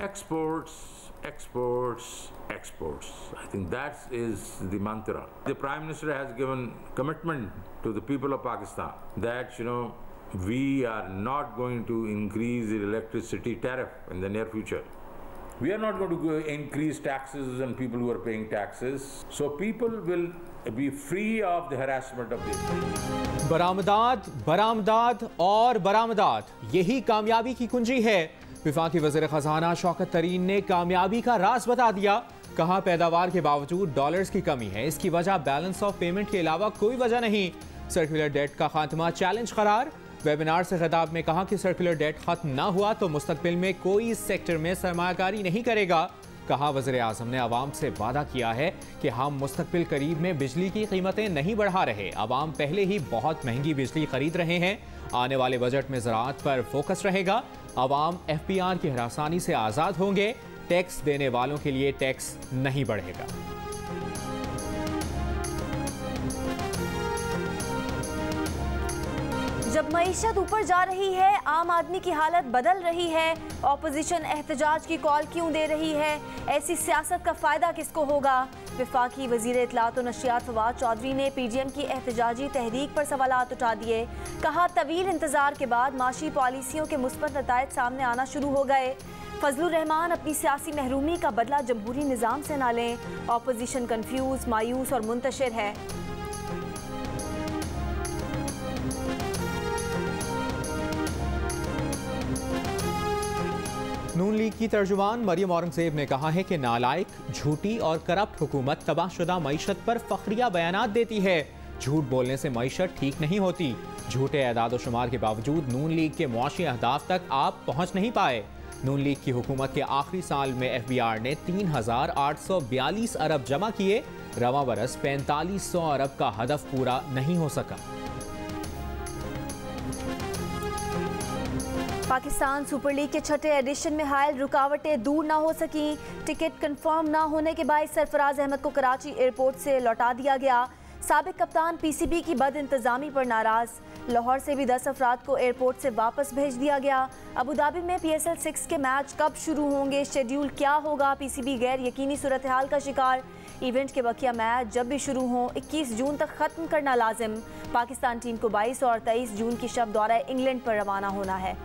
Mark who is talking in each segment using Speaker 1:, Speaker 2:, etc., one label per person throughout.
Speaker 1: Exports, exports, exports. I think that is the mantra. The Prime Minister has given commitment to the people of Pakistan that, we are not going to increase the electricity tariff in the near future. We are not going to increase taxes on people who are paying taxes. So people will be free of the harassment of the
Speaker 2: बरामदात, बरामदात और बरामदात, यही कामयाबी की कुंजी है। वफाकी वज़ीर ख़ज़ाना शौकत तरीन ने कामयाबी का राज बता दिया। कहा पैदावार के बावजूद डॉलर्स की कमी है, इसकी वजह बैलेंस ऑफ पेमेंट के अलावा कोई वजह नहीं। सर्कुलर डेट का खात्मा चैलेंज करार। वेबिनार से खिताब में कहा कि सर्कुलर डेट खत्म ना हुआ तो मुस्तकबिल में कोई इस सेक्टर में सरमायाकारी नहीं करेगा। कहा वज़ीर आज़म ने अवाम से वादा किया है कि हम मुस्तकबिल करीब में बिजली की कीमतें नहीं बढ़ा रहे। अवाम पहले ही बहुत महंगी बिजली खरीद रहे हैं। आने वाले बजट में ज़राअत पर फोकस रहेगा। अवाम FPR की हरासानी से आज़ाद होंगे। टैक्स देने वालों के लिए टैक्स नहीं बढ़ेगा।
Speaker 3: जब मईशत ऊपर जा रही है, आम आदमी की हालत बदल रही है, ऑपोजिशन एहतजाज की कॉल क्यों दे रही है? ऐसी सियासत का फायदा किसको होगा? वफाकी वजीर इत्तलात और नशियात फवाद चौधरी ने PDM की एहतजाजी तहरीक पर सवालात उठा दिए। कहा तवील इंतजार के बाद माशी पॉलिसियों के मुस्बत नतायज सामने आना शुरू हो गए। फजलुर रहमान अपनी सियासी महरूमी का बदला जमहूरी निज़ाम से ना लें। ऑपोजिशन कन्फ्यूज, मायूस और मुंतशिर है।
Speaker 2: नून लीग की तर्जुमान मरियम औरंगजेब ने कहा है कि नालायक, झूठी और करप्ट हुकूमत तबाहशुदा मईशत पर फखरिया बयानात देती है। झूठ बोलने से मईशत ठीक नहीं होती। झूठे एदाद शुमार के बावजूद नून लीग के मुआशी अहदाफ तक आप पहुँच नहीं पाए। नून लीग की हुकूमत के आखिरी साल में FBR ने 3,842 अरब जमा किए। रवा बरस 4500 अरब का हदफ पूरा नहीं हो सका।
Speaker 3: पाकिस्तान सुपर लीग के छठे एडिशन में हायल रुकावटें दूर ना हो सकी। टिकट कंफर्म ना होने के बाद सरफराज अहमद को कराची एयरपोर्ट से लौटा दिया गया। साबिक कप्तान PCB की बद इंतजामी पर नाराज। लाहौर से भी 10 अफराद को एयरपोर्ट से वापस भेज दिया गया। अबू धाबी में PSL 6 के मैच कब शुरू होंगे, शेड्यूल क्या होगा? PCB गैर यकीनी सूरत हाल का शिकार। इवेंट के बकिया मैच जब भी शुरू हों 21 जून तक ख़त्म करना लाजिम। पाकिस्तान टीम को 22 और 23 जून की शब दौरा इंग्लैंड पर रवाना होना है।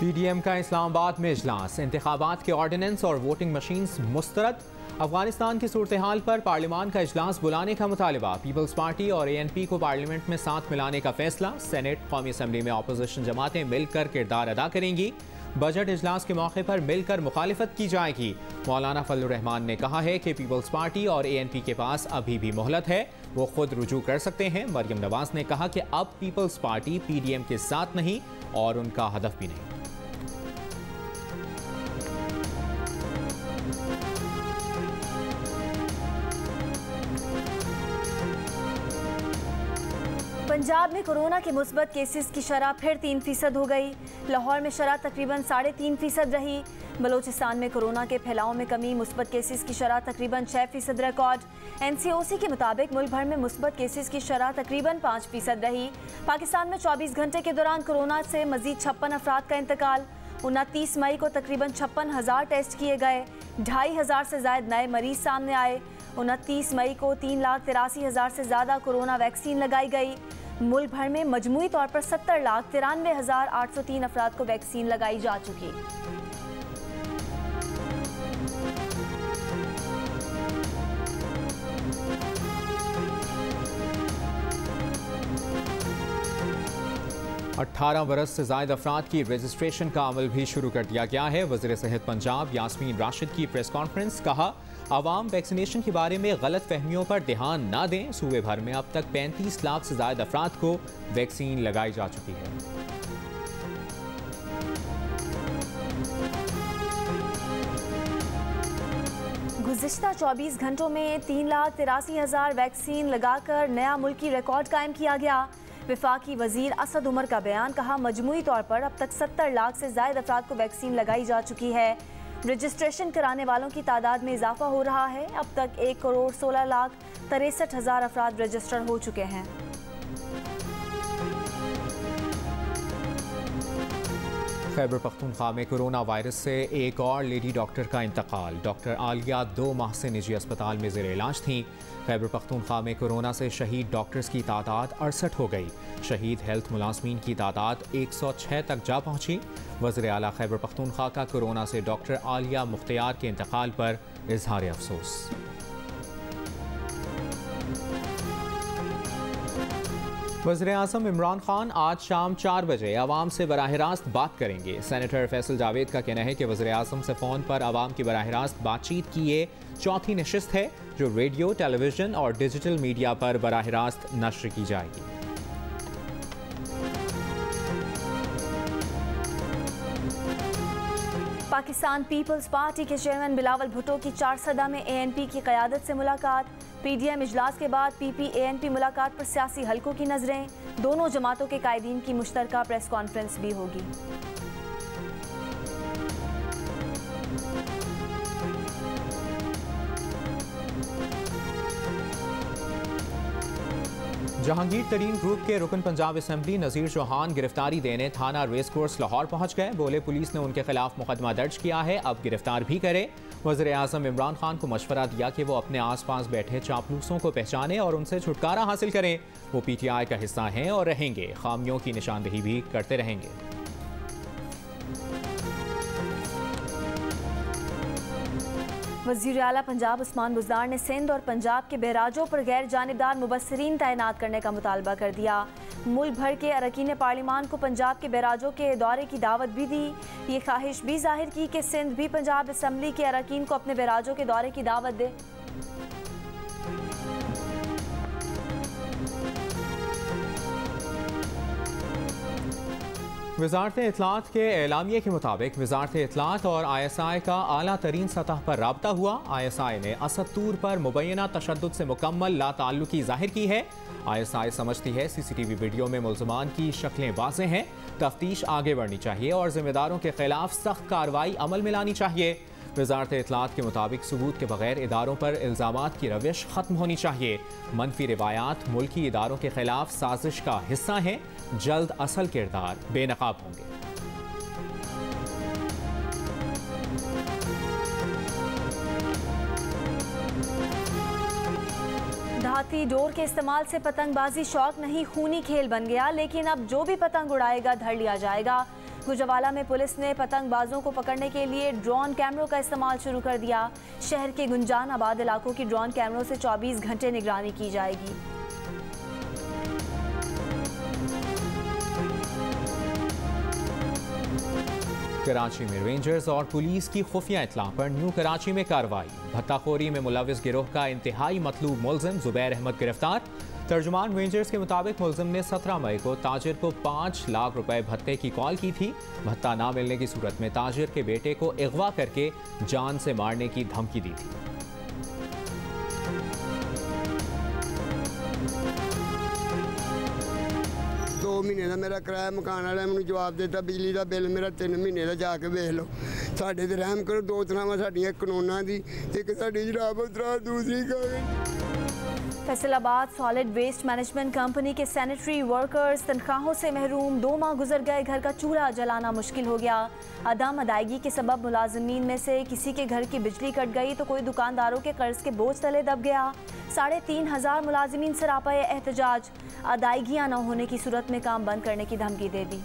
Speaker 2: PDM का इस्लामाबाद में इजलास। इंतखाबात के ऑर्डिनेंस और वोटिंग मशीन्स मुस्तरद। अफगानिस्तान की सूरत हाल पर पार्लियामान का इजलास बुलाने का मुतालबा। पीपल्स पार्टी और ANP को पार्लियामेंट में साथ मिलाने का फैसला। सेनेट, कौमी असम्बली में अपोजिशन जमातें मिलकर किरदार अदा करेंगी। बजट इजलास के मौके पर मिलकर मुखालिफत की जाएगी। मौलाना फजलुर रहमान ने कहा है कि पीपल्स पार्टी और ANP के पास अभी भी मोहलत है, वो खुद रुजू कर सकते हैं। मरियम नवाज ने कहा कि अब पीपल्स पार्टी PDM के साथ नहीं और उनका हदफ भी नहीं।
Speaker 3: पंजाब में कोरोना के मुस्बत केसेस की शरह फिर 3% हो गई। लाहौर में शरह तकरीबन 3.5% रही। बलोचिस्तान में कोरोना के फैलाव में कमी, मुस्बत केसेस की शरह तकरीबन 6% रिकॉर्ड। NCOC के मुताबिक मुल्क भर में मुस्बत केसेस की शरह तकरीबन 5% रही। पाकिस्तान में 24 घंटे के दौरान कोरोना से मजीद 56 अफराद का इंतकाल। 29 मई को तकरीबन 56,000 टेस्ट किए गए। 2,500 से ज्यादा नए मरीज सामने आए। 29 मई को 3,83,000 से ज्यादा कोरोना वैक्सीन लगाई गई। मुल्क भर में मजमूई तौर पर 70,93,803 अफराद को वैक्सीन लगाई जा चुकी।
Speaker 2: अठारह बरस से ज़ायद अफराद की रजिस्ट्रेशन का अमल भी शुरू कर दिया गया है। वज़ीर सेहत पंजाब यास्मीन राशिद की प्रेस कॉन्फ्रेंस। कहा आवाम वैक्सीनेशन के बारे में गलत फहमियों पर ध्यान ना दें। सूबे भर में अब तक 35 लाख से ज़ायद अफराद को वैक्सीन लगाई जा चुकी है।
Speaker 3: गुज़िश्ता 24 घंटों में 3,83,000 वैक्सीन लगाकर नया मुल्की रिकॉर्ड कायम किया गया। वफाकी वजीर असद उमर का बयान। कहा मजमूई तौर पर अब तक 70 लाख से ज़ायद अफराद को वैक्सीन लगाई जा चुकी है। रजिस्ट्रेशन कराने वालों की तादाद में इजाफा हो रहा है। अब तक 1,16,63,000 अफराद रजिस्टर हो चुके हैं।
Speaker 2: खैबर पख्तूनख्वा में कोरोना वायरस से एक और लेडी डॉक्टर का इंतकाल। डॉक्टर आलिया 2 माह से निजी अस्पताल में ज़ेर इलाज थीं। खैबर पख्तूनख्वा में कोरोना से शहीद डॉक्टर्स की तादाद 68 हो गई। शहीद हेल्थ मुलाजमीन की तादाद 106 तक जा पहुंची। वज़ीर आला खैबर पख्तूनख्वा का कोरोना से डॉक्टर आलिया मुख्तियार के इंतकाल पर इजहार अफसोस। वज़ीर-ए-आज़म इमरान खान आज शाम 4 बजे आवाम से बराह रास्त बात करेंगे। सेनेटर फैसल जावेद का कहना है कि वज़ीर-ए-आज़म से फ़ोन पर आवाम की बराह रास्त बातचीत की ये चौथी नशिस्त है जो रेडियो, टेलीविज़न और डिजिटल मीडिया पर बराह रास्त नश्र की जाएगी।
Speaker 3: पाकिस्तान पीपल्स पार्टी के चेयरमैन बिलावल भुट्टो की चारसदा में ANP की क़यादत से मुलाकात। PDM इजलास के बाद PP-ANP मुलाकात पर सियासी हलकों की नजरें। दोनों जमातों के कायदीन की मुश्तरका प्रेस कॉन्फ्रेंस भी होगी।
Speaker 2: जहांगीर तरीन ग्रुप के रुकन पंजाब असेंबली नज़ीर चौहान गिरफ्तारी देने थाना रेस कोर्स लाहौर पहुंच गए। बोले पुलिस ने उनके खिलाफ मुकदमा दर्ज किया है, अब गिरफ्तार भी करे। वज़ीर-ए-आज़म इमरान खान को मशवरा दिया कि वो अपने आसपास बैठे चापलूसों को पहचाने और उनसे छुटकारा हासिल करें। वो PTI का हिस्सा हैं और रहेंगे, खामियों की निशानदेही भी करते रहेंगे।
Speaker 3: वज़ीर आला पंजाब उस्मान बुज़दार ने सिंध और पंजाब के बहराजों पर गैर जानिबदार मुबस्सिरीन तैनात करने का मुतालबा कर दिया। मुल्क भर के अरकान पार्लिमान को पंजाब के बहराजों के दौरे की दावत भी दी। ये ख्वाहिश भी जाहिर की कि सिंध भी पंजाब असम्बली के अरकान को अपने बहराजों के दौरे की दावत दे।
Speaker 2: वज़ारत इत्तलात के एलामिये के मुताबिक वज़ारत इत्तलात और ISI का आला तरीन सतह पर राब्ता हुआ। ISI ने असद तूर पर मुबैना तशद्दुद से मुकम्मल लाताल्लुकी जाहिर की है। ISI समझती है CCTV वीडियो में मुल्ज़मान की शक्लें वाज़ेह हैं, तफ्तीश आगे बढ़नी चाहिए और जिम्मेदारों के खिलाफ सख्त कार्रवाई अमल में लानी चाहिए। वज़ारत इत्तलात के मुताबिक सबूत के बगैर इदारों पर इल्ज़ामात की रविश ख़त्म होनी चाहिए। मनफी रिवायात मुल्की इदारों के खिलाफ साजिश का हिस्सा हैं। जल्द असल किरदार बेनकाब होंगे।
Speaker 3: धाती डोर के इस्तेमाल से पतंगबाजी शौक नहीं, खूनी खेल बन गया। लेकिन अब जो भी पतंग उड़ाएगा धर लिया जाएगा। गुजरावाला में पुलिस ने पतंगबाजों को पकड़ने के लिए ड्रोन कैमरों का इस्तेमाल शुरू कर दिया। शहर के गुंजान आबाद इलाकों की ड्रोन कैमरों से 24 घंटे निगरानी की जाएगी।
Speaker 2: कराची में रेंजर्स और पुलिस की खुफिया इत्तला पर न्यू कराची में कार्रवाई। भत्ताखोरी में मुलविस गिरोह का इंतहाई मतलूब मुल्जिम जुबैर अहमद गिरफ्तार। तर्जुमान रेंजर्स के मुताबिक मुल्जिम ने 17 मई को ताजिर को 5 लाख रुपए भत्ते की कॉल की थी। भत्ता ना मिलने की सूरत में ताजिर के बेटे को अगवा करके जान से मारने की धमकी दी थी।
Speaker 4: महीने का मेरा किराया मकान वाले मैंने जवाब देता बिजली का बिल मेरा 3 महीने का जाके वेख लो। साढ़े ते रहम करो। 2 तरावां साडियां कानूनां दी, एक साडी जनाब उतरा, दूसरी कागज।
Speaker 3: Faisalabad solid waste management company के सैनिटरी वर्कर्स तनख्वाहों से महरूम। 2 माह गुजर गए, घर का चूल्हा जलाना मुश्किल हो गया। अदम अदायगी के सबब मुलाजिमीन में से किसी के घर की बिजली कट गई तो कोई दुकानदारों के कर्ज के बोझ तले दब गया। 3,500 मुलाजिमीन सरापा एहतजाज। अदायगियाँ न होने की सूरत में काम बंद करने की धमकी दे दी।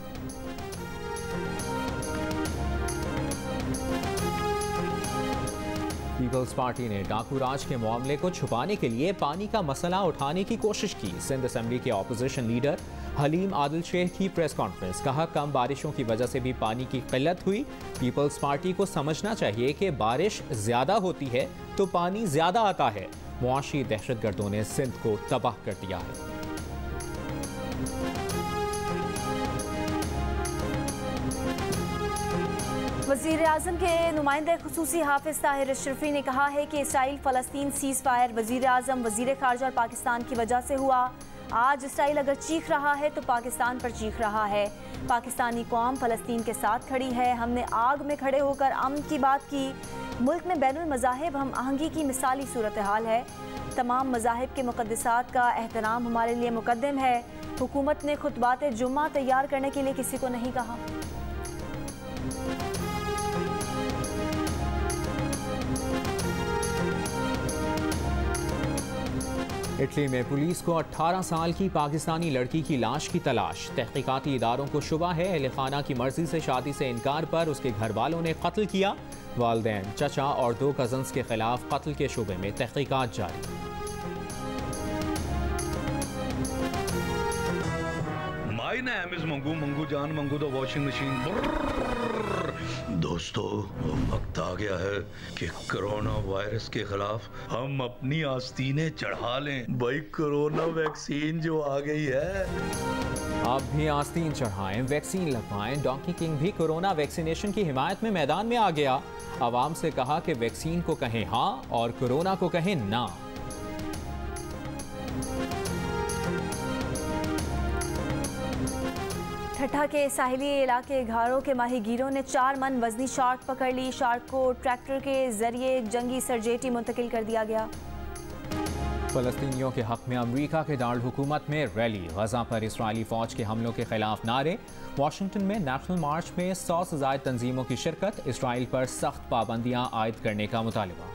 Speaker 2: पीपल्स पार्टी ने डाकू राज के मामले को छुपाने के लिए पानी का मसला उठाने की कोशिश की। सिंध असेंबली के ऑपोजिशन लीडर हलीम आदिल शेख की प्रेस कॉन्फ्रेंस। कहा कम बारिशों की वजह से भी पानी की किल्लत हुई। पीपल्स पार्टी को समझना चाहिए कि बारिश ज्यादा होती है तो पानी ज्यादा आता है। मुआशी दहशतगर्दों ने सिंध को तबाह कर दिया है।
Speaker 3: वज़ीर-ए-आज़म के नुमाइंदे खुसूसी हाफिज ताहिर अशरफी ने कहा है कि इसराइल फ़लस्तीन सीज़ फायर वज़ीर-ए-आज़म, वज़ीर ख़ारजा और पाकिस्तान की वजह से हुआ। आज इसराइल अगर चीख रहा है तो पाकिस्तान पर चीख रहा है। पाकिस्तानी कौम फ़लस्तीन के साथ खड़ी है। हमने आग में खड़े होकर अमन की बात की। मुल्क में बैनुल मज़ाहिब हम आहंगी की मिसाली सूरत हाल है। तमाम मज़ाहिब के मुक़द्दसात का एहतराम हमारे लिए मुक़द्दम है। हुकूमत ने खुतबात जुम्मा तैयार करने के लिए किसी को नहीं कहा।
Speaker 2: इटली में पुलिस को 18 साल की पाकिस्तानी लड़की की लाश की तलाश। तहकीकाती इदारों को शुबा है अहले खाना की मर्जी से शादी से इनकार पर उसके घर वालों ने कत्ल किया। वालिदैन, चचा और 2 कजन्स के खिलाफ कत्ल के शुबे में तहकीकात जारी।
Speaker 5: My name is Mangu, Mangu जान मंगू द वॉशिंग मशीन। दोस्तों, वक्त आ गया है कि कोरोना वायरस के खिलाफ हम अपनी आस्तीनें चढ़ा लें। भाई कोरोना वैक्सीन जो आ गई है,
Speaker 2: आप भी आस्तीन चढ़ाएं, वैक्सीन लगवाएं। डोंकी किंग भी कोरोना वैक्सीनेशन की हिमायत में मैदान में आ गया। आवाम से कहा कि वैक्सीन को कहें हाँ और कोरोना को कहें ना।
Speaker 3: ठट्ठा के साहिली इलाके घारों के माहीगीरों ने 4 मन वजनी शार्क पकड़ ली। शार्क को ट्रैक्टर के जरिए जंगी सरजेटी मुंतकिल कर दिया गया।
Speaker 2: फ़लस्तीनियों के हक में अमरीका के दारुल हुकूमत में रैली। गजा पर इस्राइली फ़ौज के हमलों के खिलाफ नारे। वाशिंगटन में नेशनल मार्च में 100 से ज़ायद तंजीमों की शिरकत। इस्राइल पर सख्त पाबंदियाँ आयद करने का मुतालबा।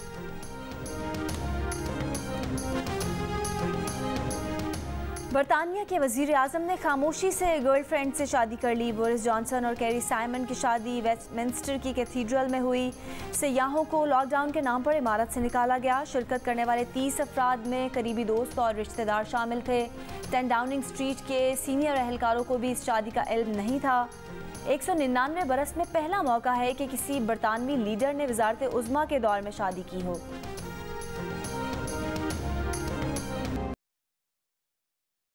Speaker 3: बरतानिया के वज़ीर आज़म ने खामोशी से गर्लफ्रेंड से शादी कर ली। बोरिस जॉनसन और कैरी साइमन की शादी वेस्टमिंस्टर की कैथीड्रल में हुई। सयाहों को लॉकडाउन के नाम पर इमारत से निकाला गया। शिरकत करने वाले 30 अफराद में करीबी दोस्त और रिश्तेदार शामिल थे। 10 डाउनिंग स्ट्रीट के सीनियर अहलकारों को भी इस शादी का इल्म नहीं था। 199 बरस में पहला मौका है कि किसी बरतानवी लीडर ने वज़ारत उज़्मा के दौर में शादी की हो।